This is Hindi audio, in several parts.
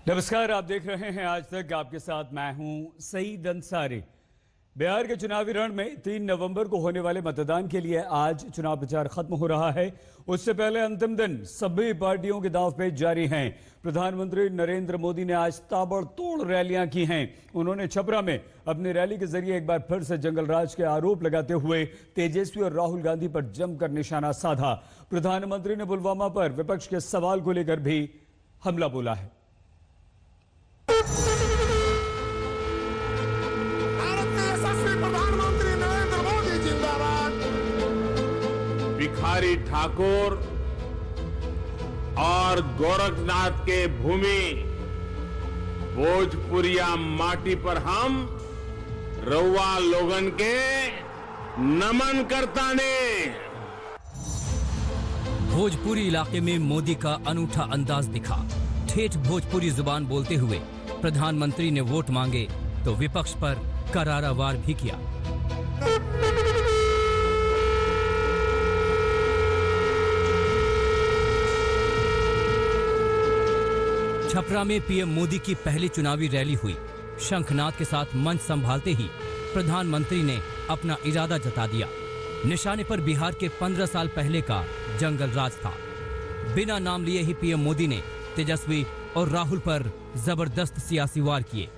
नमस्कार, आप देख रहे हैं आज तक। आपके साथ मैं हूं सईद अंसारी। बिहार के चुनावी रण में 3 नवंबर को होने वाले मतदान के लिए आज चुनाव प्रचार खत्म हो रहा है। उससे पहले अंतिम दिन सभी पार्टियों के दांवपेच जारी हैं। प्रधानमंत्री नरेंद्र मोदी ने आज ताबड़तोड़ रैलियां की हैं। उन्होंने छपरा में अपनी रैली के जरिए एक बार फिर से जंगल राज के आरोप लगाते हुए तेजस्वी और राहुल गांधी पर जमकर निशाना साधा। प्रधानमंत्री ने पुलवामा पर विपक्ष के सवाल को लेकर भी हमला बोला है। प्रधानमंत्री नरेंद्र मोदी जिंदाबाद। भिखारी ठाकुर और गोरखनाथ के भूमि भोजपुरिया माटी पर हम रउआ लोगन के नमन करता ने। भोजपुरी इलाके में मोदी का अनूठा अंदाज दिखा। ठेठ भोजपुरी जुबान बोलते हुए प्रधानमंत्री ने वोट मांगे तो विपक्ष पर करारा वार भी किया। छपरा में पीएम मोदी की पहली चुनावी रैली हुई। शंखनाद के साथ मंच संभालते ही प्रधानमंत्री ने अपना इरादा जता दिया। निशाने पर बिहार के 15 साल पहले का जंगल राज था। बिना नाम लिए ही पीएम मोदी ने तेजस्वी और राहुल पर जबरदस्त सियासी वार किए।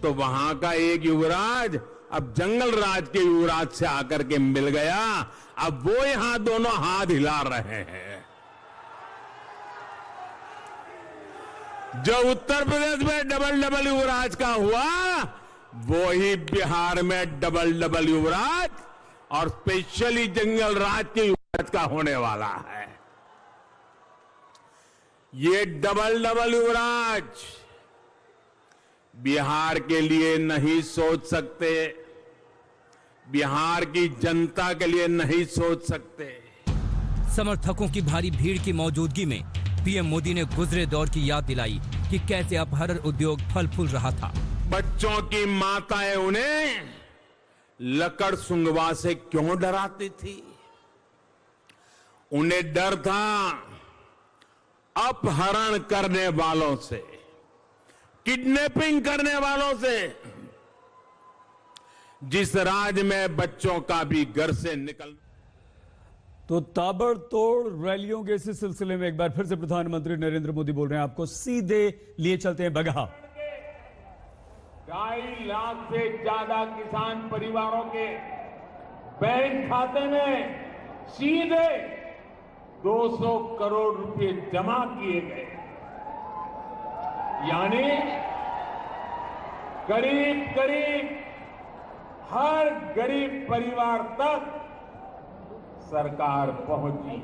तो वहां का एक युवराज अब जंगल राज के युवराज से आकर के मिल गया। अब वो यहां दोनों हाथ हिला रहे हैं। जो उत्तर प्रदेश में डबल युवराज का हुआ, वो ही बिहार में डबल युवराज और स्पेशली जंगल राज के युवराज का होने वाला है। ये डबल युवराज बिहार के लिए नहीं सोच सकते, बिहार की जनता के लिए नहीं सोच सकते। समर्थकों की भारी भीड़ की मौजूदगी में पीएम मोदी ने गुजरे दौर की याद दिलाई कि कैसे अपहरण उद्योग फल फूल रहा था। बच्चों की माताएं उन्हें लकड़ सुंगवा से क्यों डराती थी? उन्हें डर था अपहरण करने वालों से, किडनैपिंग करने वालों से। जिस राज्य में बच्चों का भी घर से निकल। तो ताबड़तोड़ रैलियों के इसी सिलसिले में एक बार फिर से प्रधानमंत्री नरेंद्र मोदी बोल रहे हैं। आपको सीधे लिए चलते हैं बगहा। 2.5 लाख से ज्यादा किसान परिवारों के बैंक खाते में सीधे 200 करोड़ रुपए जमा किए गए। यानी करीब हर गरीब परिवार तक सरकार पहुंची,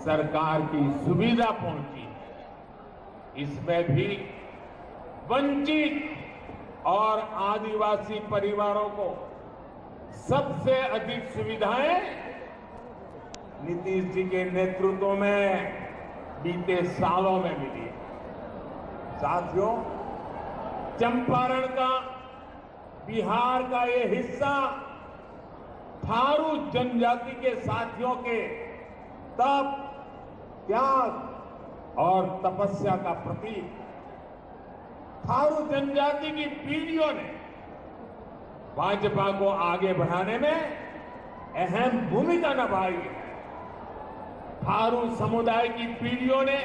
सरकार की सुविधा पहुंची। इसमें भी वंचित और आदिवासी परिवारों को सबसे अधिक सुविधाएं नीतीश जी के नेतृत्व में बीते सालों में मिली। साथियों, चंपारण का, बिहार का ये हिस्सा थारू जनजाति के साथियों के तप, त्याग और तपस्या का प्रतीक। थारू जनजाति की पीढ़ियों ने भाजपा को आगे बढ़ाने में अहम भूमिका निभाई है। थारू समुदाय की पीढ़ियों ने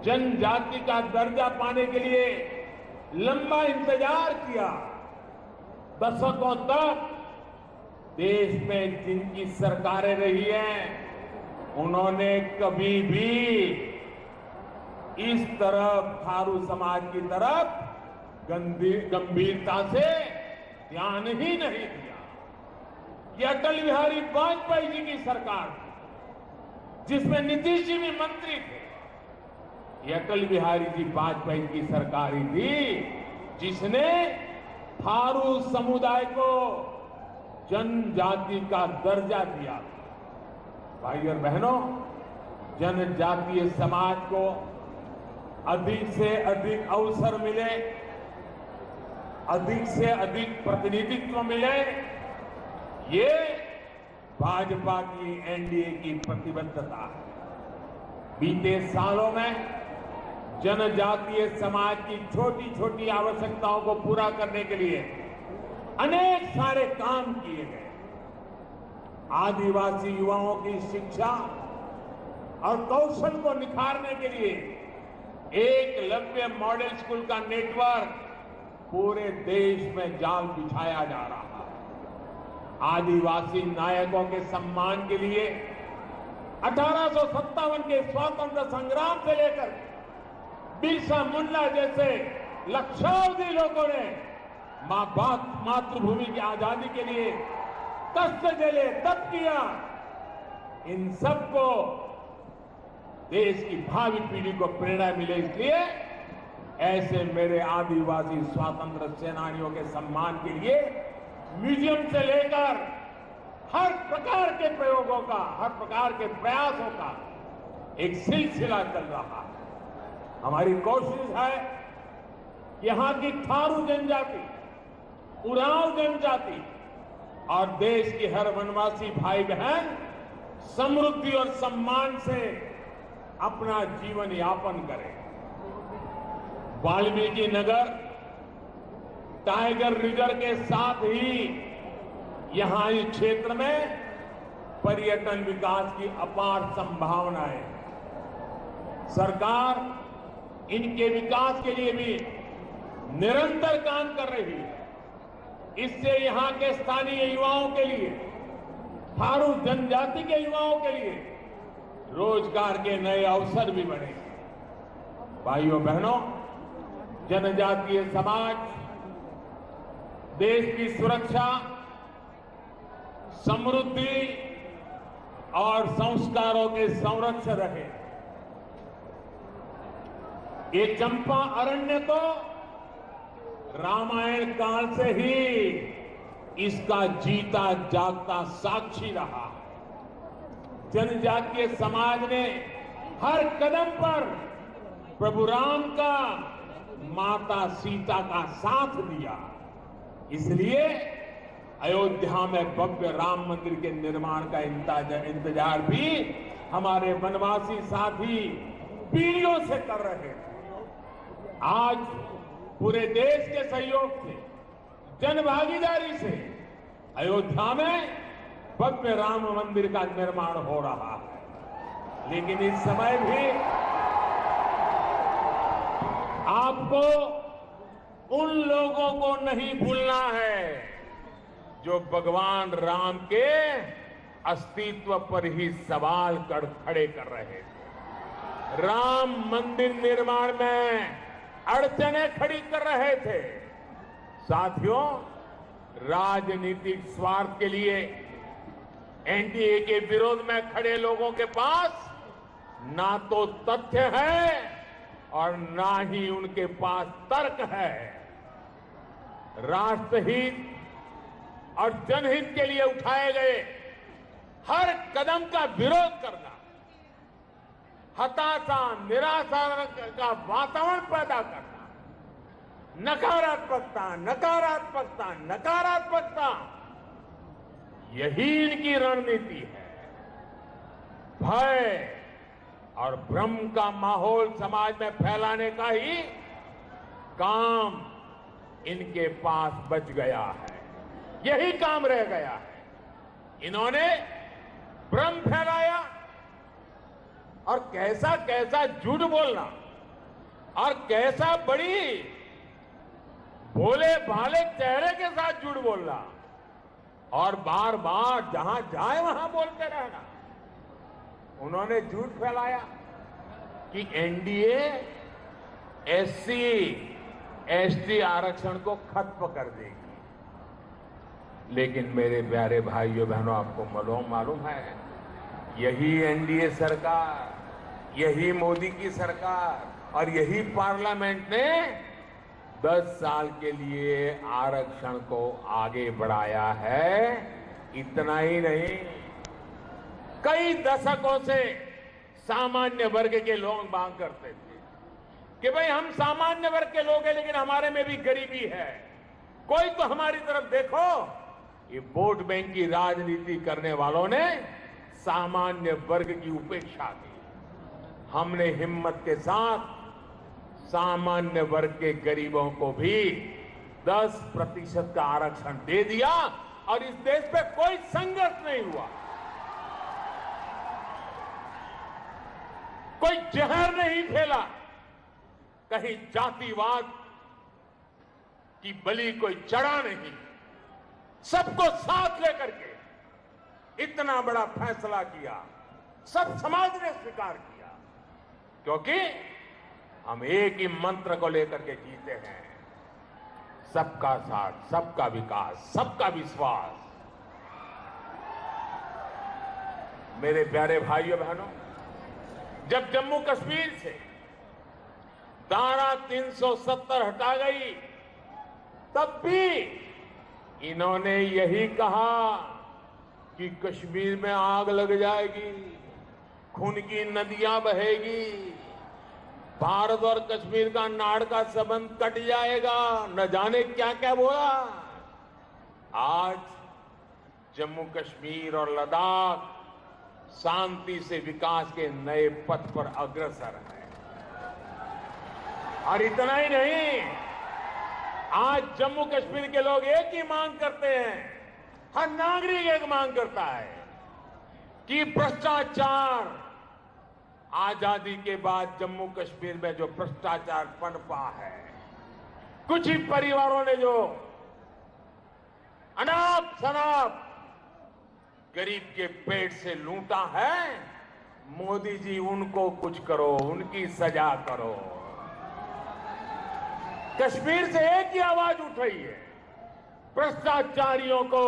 जनजाति का दर्जा पाने के लिए लंबा इंतजार किया। दशकों तक देश में जिनकी सरकारें रही हैं, उन्होंने कभी भी इस तरफ थारू समाज की तरफ गंभीरता से ध्यान ही नहीं दिया। ये अटल बिहारी वाजपेयी जी की सरकार थी, जिसमें नीतीश जी भी मंत्री थे। ये अटल बिहारी जी वाजपेयी की सरकार ही थी जिसने थारू समुदाय को जनजाति का दर्जा दिया। भाई और बहनों, जनजातीय समाज को अधिक से अधिक अवसर मिले, अधिक से अधिक प्रतिनिधित्व मिले, ये भाजपा की एनडीए की प्रतिबद्धता है। बीते सालों में जनजातीय समाज की छोटी छोटी आवश्यकताओं को पूरा करने के लिए अनेक सारे काम किए गए। आदिवासी युवाओं की शिक्षा और कौशल को निखारने के लिए एकलव्य मॉडल स्कूल का नेटवर्क पूरे देश में जाल बिछाया जा रहा है। आदिवासी नायकों के सम्मान के लिए 1857 के स्वतंत्र संग्राम से लेकर बिरसा मुंडा जैसे लक्षावधि लोगों ने मातृभूमि की आजादी के लिए कष्ट झेले, तप किया। इन सबको देश की भावी पीढ़ी को प्रेरणा मिले, इसलिए ऐसे मेरे आदिवासी स्वतंत्र सेनानियों के सम्मान के लिए म्यूजियम से लेकर हर प्रकार के प्रयोगों का, हर प्रकार के प्रयासों का एक सिलसिला चल रहा है। हमारी कोशिश है कि यहां की थारू जनजाति, उरांव जनजाति और देश की हर वनवासी भाई बहन समृद्धि और सम्मान से अपना जीवन यापन करें। वाल्मीकि नगर टाइगर रिजर्व के साथ ही यहां इस क्षेत्र में पर्यटन विकास की अपार संभावनाएं। सरकार इनके विकास के लिए भी निरंतर काम कर रही है। इससे यहां के स्थानीय युवाओं के लिए, थारू जनजाति के युवाओं के लिए रोजगार के नए अवसर भी बने। भाइयों बहनों, जनजातीय समाज देश की सुरक्षा, समृद्धि और संस्कारों के संरक्षक रहे। ये चंपा अरण्य तो रामायण काल से ही इसका जीता जागता साक्षी रहा। जनजातीय समाज ने हर कदम पर प्रभु राम का, माता सीता का साथ दिया। इसलिए अयोध्या में भव्य राम मंदिर के निर्माण का इंतजार भी हमारे वनवासी साथी पीढ़ियों से कर रहे थे। आज पूरे देश के सहयोग से, जन भागीदारी से अयोध्या में भव्य राम मंदिर का निर्माण हो रहा है। लेकिन इस समय भी आपको उन लोगों को नहीं भूलना है जो भगवान राम के अस्तित्व पर ही सवाल खड़े कर रहे थे। राम मंदिर निर्माण में अड़चने खड़ी कर रहे थे। साथियों, राजनीतिक स्वार्थ के लिए एनडीए के विरोध में खड़े लोगों के पास ना तो तथ्य है और ना ही उनके पास तर्क है। राष्ट्रहित और जनहित के लिए उठाए गए हर कदम का विरोध करना, हताशा, निराशा का वातावरण पैदा करना, नकारात्मकता, नकारात्मकता, नकारात्मकता, यही इनकी रणनीति है। भय और भ्रम का माहौल समाज में फैलाने का ही काम इनके पास बच गया है। यही काम रह गया है। इन्होंने भ्रम फैलाया और कैसा कैसा झूठ बोलना और कैसा बड़ी भोले भाले चेहरे के साथ झूठ बोलना और बार बार जहां जाए वहां बोलते रहना। उन्होंने झूठ फैलाया कि एनडीए एससी एसटी आरक्षण को खत्म कर देगी। लेकिन मेरे प्यारे भाइयों बहनों, आपको मालूम है, यही एनडीए सरकार, यही मोदी की सरकार और यही पार्लियामेंट ने 10 साल के लिए आरक्षण को आगे बढ़ाया है। इतना ही नहीं, कई दशकों से सामान्य वर्ग के लोग मांग करते थे कि भाई हम सामान्य वर्ग के लोग हैं लेकिन हमारे में भी गरीबी है, कोई तो हमारी तरफ देखो। ये वोट बैंक की राजनीति करने वालों ने सामान्य वर्ग की उपेक्षा की। हमने हिम्मत के साथ सामान्य वर्ग के गरीबों को भी 10% का आरक्षण दे दिया और इस देश पे कोई संघर्ष नहीं हुआ, कोई जहर नहीं फैला, कहीं जातिवाद की बलि कोई चढ़ा नहीं, सबको साथ लेकर के इतना बड़ा फैसला किया, सब समाज ने स्वीकार किया, क्योंकि हम एक ही मंत्र को लेकर के जीते हैं, सबका साथ, सबका विकास, सबका विश्वास। मेरे प्यारे भाइयों बहनों, जब जम्मू कश्मीर से धारा 370 हटा गई, तब भी इन्होंने यही कहा कि कश्मीर में आग लग जाएगी, खून की नदियां बहेगी, भारत और कश्मीर का नाड़ का संबंध कट जाएगा, न जाने क्या क्या बोला। आज जम्मू कश्मीर और लद्दाख शांति से विकास के नए पथ पर अग्रसर है। और इतना ही नहीं, आज जम्मू कश्मीर के लोग एक ही मांग करते हैं, हर नागरिक एक मांग करता है कि भ्रष्टाचार, आजादी के बाद जम्मू कश्मीर में जो भ्रष्टाचार पनपा है, कुछ ही परिवारों ने जो अनाप शनाप गरीब के पेट से लूटा है, मोदी जी उनको कुछ करो, उनकी सजा करो। कश्मीर से एक ही आवाज उठ रही है, भ्रष्टाचारियों को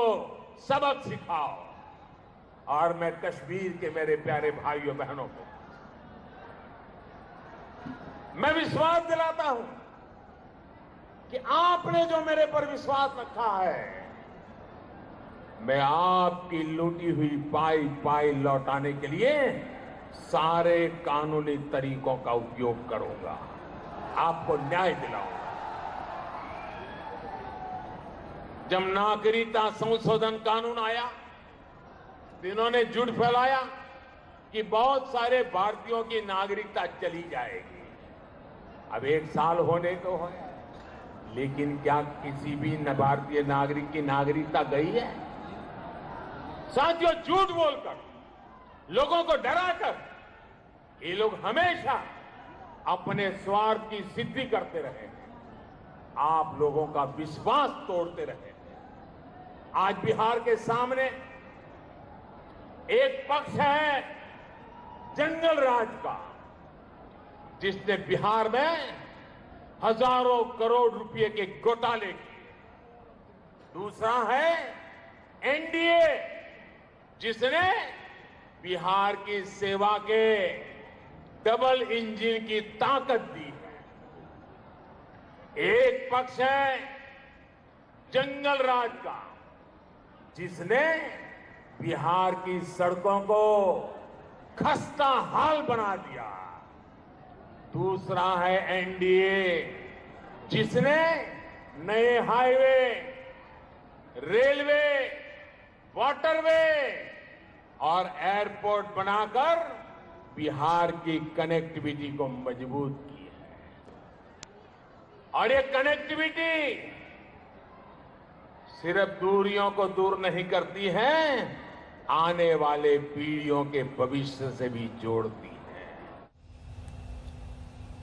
सबक सिखाओ। और मैं कश्मीर के मेरे प्यारे भाइयों बहनों को मैं विश्वास दिलाता हूं कि आपने जो मेरे पर विश्वास रखा है, मैं आपकी लूटी हुई पाई पाई लौटाने के लिए सारे कानूनी तरीकों का उपयोग करूंगा, आपको न्याय दिलाऊंगा। जब नागरिकता संशोधन कानून आया, इन्होंने झूठ फैलाया कि बहुत सारे भारतीयों की नागरिकता चली जाएगी। अब 1 साल होने को है, लेकिन क्या किसी भी भारतीय नागरिक की नागरिकता गई है? साथियों, झूठ बोलकर, लोगों को डराकर, ये लोग हमेशा अपने स्वार्थ की सिद्धि करते रहे हैं, आप लोगों का विश्वास तोड़ते रहे हैं। आज बिहार के सामने एक पक्ष है जंगल राज का, जिसने बिहार में हजारों करोड़ रुपए के घोटाले किए। दूसरा है एनडीए, जिसने बिहार की सेवा के डबल इंजन की ताकत दी है। एक पक्ष है जंगल राज का, जिसने बिहार की सड़कों को खस्ता हाल बना दिया। दूसरा है एनडीए, जिसने नए हाईवे, रेलवे, वाटरवे और एयरपोर्ट बनाकर बिहार की कनेक्टिविटी को मजबूत की है। और ये कनेक्टिविटी सिर्फ दूरियों को दूर नहीं करती है, आने वाले पीढ़ियों के भविष्य से भी जोड़ती है।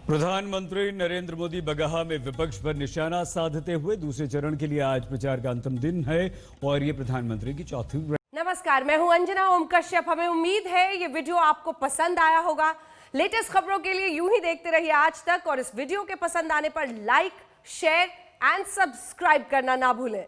प्रधानमंत्री नरेंद्र मोदी बगहा में विपक्ष पर निशाना साधते हुए दूसरे चरण के लिए आज प्रचार का अंतिम दिन है और ये प्रधानमंत्री की चौथी। नमस्कार, मैं हूं अंजना ओम कश्यप। हमें उम्मीद है ये वीडियो आपको पसंद आया होगा। लेटेस्ट खबरों के लिए यूं ही देखते रहिए आज तक, और इस वीडियो के पसंद आने पर लाइक, शेयर एंड सब्सक्राइब करना ना भूलें।